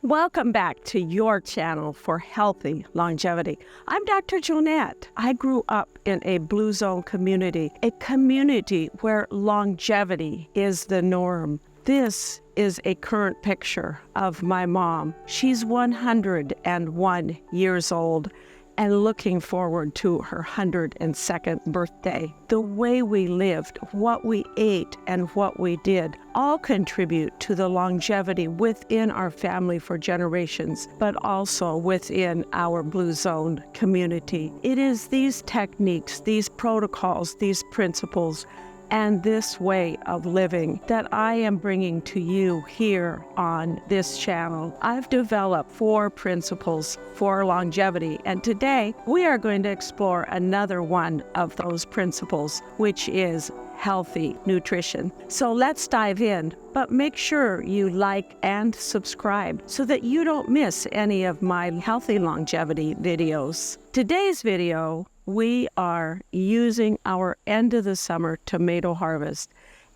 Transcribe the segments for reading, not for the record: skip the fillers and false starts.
Welcome back to your channel for healthy longevity. I'm Dr. Joanette. I grew up in a blue zone community, a community where longevity is the norm. This is a current picture of my mom. She's 101 years old and looking forward to her 102nd birthday. The way we lived, what we ate, and what we did all contribute to the longevity within our family for generations, but also within our Blue Zone community. It is these techniques, these protocols, these principles, and this way of living that I am bringing to you here on this channel. I've developed 4 principles for longevity, and today we are going to explore another one of those principles, which is healthy nutrition. So let's dive in, but make sure you like and subscribe so that you don't miss any of my healthy longevity videos. Today's video, we are using our end of the summer tomato harvest,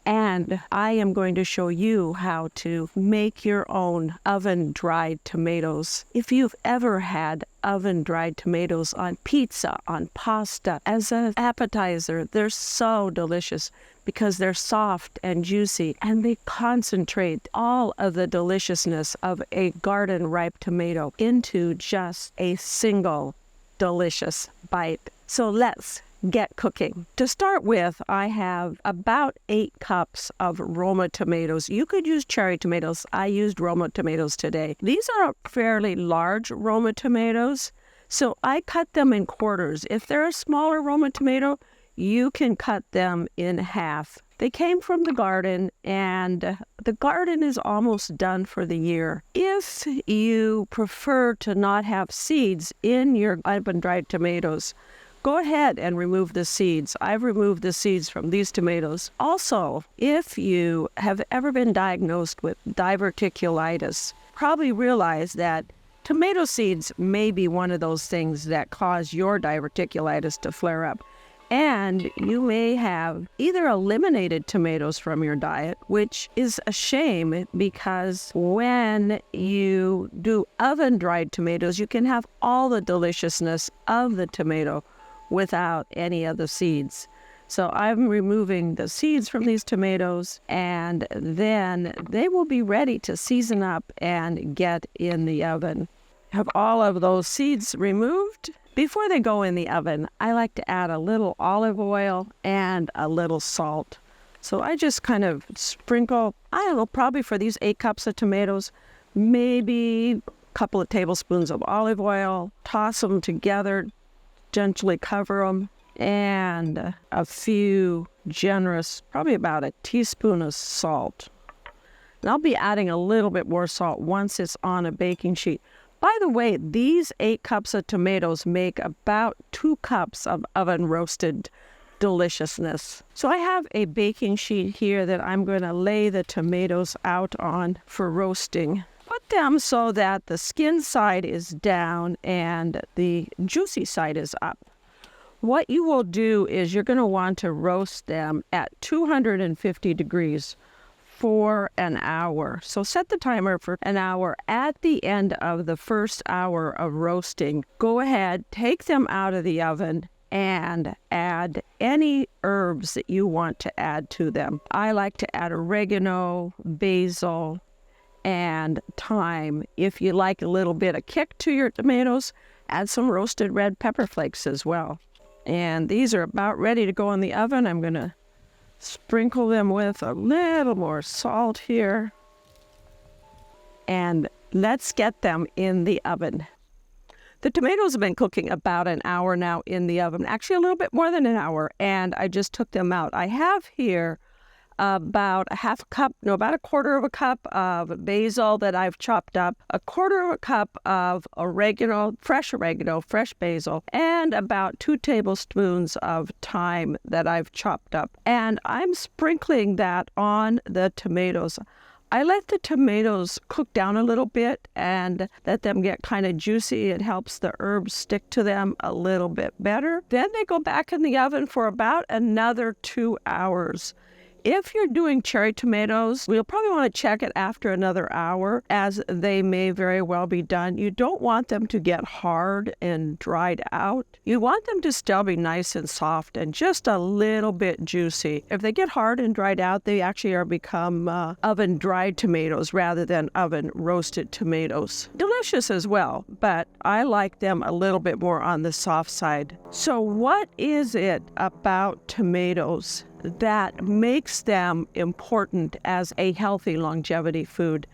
and I am going to show you how to make your own oven-dried tomatoes. If you've ever had oven-dried tomatoes on pizza, on pasta, as an appetizer, they're so delicious because they're soft and juicy, and they concentrate all of the deliciousness of a garden-ripe tomato into just a single delicious bite. So let's get cooking. To start with, I have about 8 cups of Roma tomatoes. You could use cherry tomatoes. I used Roma tomatoes today. These are fairly large Roma tomatoes, so I cut them in quarters. If they're a smaller Roma tomato, you can cut them in half. They came from the garden, and the garden is almost done for the year. If you prefer to not have seeds in your oven-dried tomatoes, go ahead and remove the seeds. I've removed the seeds from these tomatoes. Also, if you have ever been diagnosed with diverticulitis, probably realize that tomato seeds may be one of those things that cause your diverticulitis to flare up. And you may have either eliminated tomatoes from your diet, which is a shame because when you do oven-dried tomatoes, you can have all the deliciousness of the tomato without any of the seeds. So I'm removing the seeds from these tomatoes, and then they will be ready to season up and get in the oven. Have all of those seeds removed. Before they go in the oven, I like to add a little olive oil and a little salt. So I just kind of sprinkle, I don't know, probably for these 8 cups of tomatoes, maybe a couple of tablespoons of olive oil, toss them together, gently cover them, and a few generous, probably about a teaspoon of salt. And I'll be adding a little bit more salt once it's on a baking sheet. By the way, these 8 cups of tomatoes make about 2 cups of oven-roasted deliciousness. So I have a baking sheet here that I'm going to lay the tomatoes out on for roasting. Put them so that the skin side is down and the juicy side is up. What you will do is you're going to want to roast them at 250 degrees for an hour. So set the timer for an hour. At the end of the first hour of roasting, go ahead, take them out of the oven and add any herbs that you want to add to them. I like to add oregano, basil, and thyme. If you like a little bit of kick to your tomatoes, add some roasted red pepper flakes as well. And these are about ready to go in the oven. I'm going to sprinkle them with a little more salt here. And let's get them in the oven. The tomatoes have been cooking about an hour now in the oven, actually a little bit more than an hour, and I just took them out. I have here about about a quarter of a cup of basil that I've chopped up, a quarter of a cup of oregano, fresh basil, and about 2 tablespoons of thyme that I've chopped up. And I'm sprinkling that on the tomatoes. I let the tomatoes cook down a little bit and let them get kind of juicy. It helps the herbs stick to them a little bit better. Then they go back in the oven for about another 2 hours. If you're doing cherry tomatoes, you'll probably want to check it after another hour, as they may very well be done. You don't want them to get hard and dried out. You want them to still be nice and soft and just a little bit juicy. If they get hard and dried out, they actually are become oven-dried tomatoes rather than oven-roasted tomatoes. Delicious as well, but I like them a little bit more on the soft side. So what is it about tomatoes that makes them important as a healthy longevity food?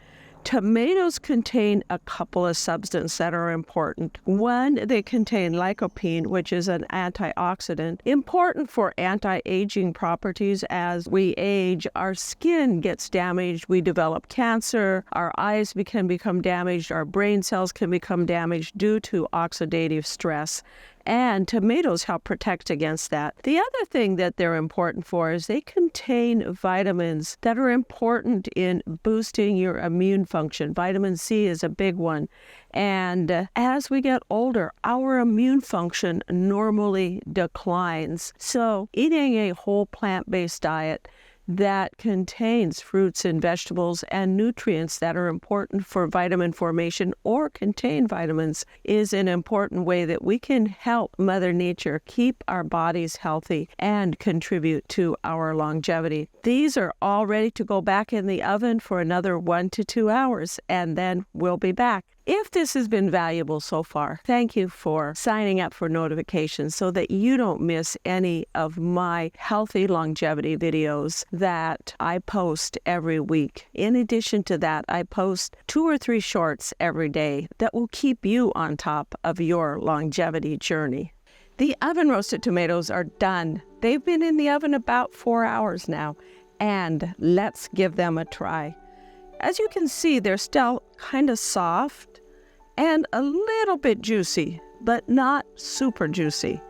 Tomatoes contain a couple of substances that are important. One, they contain lycopene, which is an antioxidant, important for anti-aging properties. As we age, our skin gets damaged, we develop cancer, our eyes can become damaged, our brain cells can become damaged due to oxidative stress. And tomatoes help protect against that. The other thing that they're important for is they contain vitamins that are important in boosting your immune function. Vitamin C is a big one. And as we get older, our immune function normally declines. So eating a whole plant-based diet that contains fruits and vegetables and nutrients that are important for vitamin formation or contain vitamins is an important way that we can help Mother Nature keep our bodies healthy and contribute to our longevity. These are all ready to go back in the oven for another 1 to 2 hours, and then we'll be back. If this has been valuable so far, thank you for signing up for notifications so that you don't miss any of my healthy longevity videos that I post every week. In addition to that, I post 2 or 3 shorts every day that will keep you on top of your longevity journey. The oven-roasted tomatoes are done. They've been in the oven about 4 hours now, and let's give them a try. As you can see, they're still kind of soft and a little bit juicy, but not super juicy.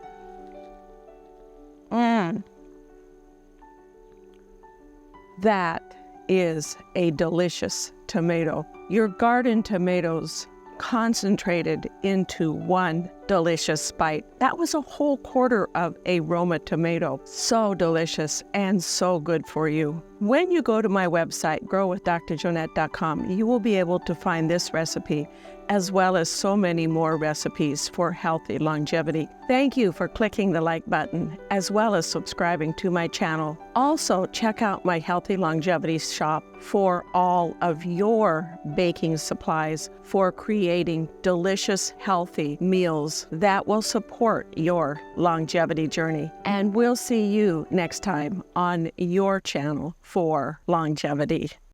That is a delicious tomato. Your garden tomatoes concentrated into one delicious bite. That was a whole quarter of a Roma tomato. So delicious and so good for you. When you go to my website, growwithdrjoanette.com, you will be able to find this recipe as well as so many more recipes for healthy longevity. Thank you for clicking the like button as well as subscribing to my channel. Also, check out my Healthy Longevity shop for all of your baking supplies for creating delicious, healthy meals that will support your longevity journey. And we'll see you next time on your channel for longevity.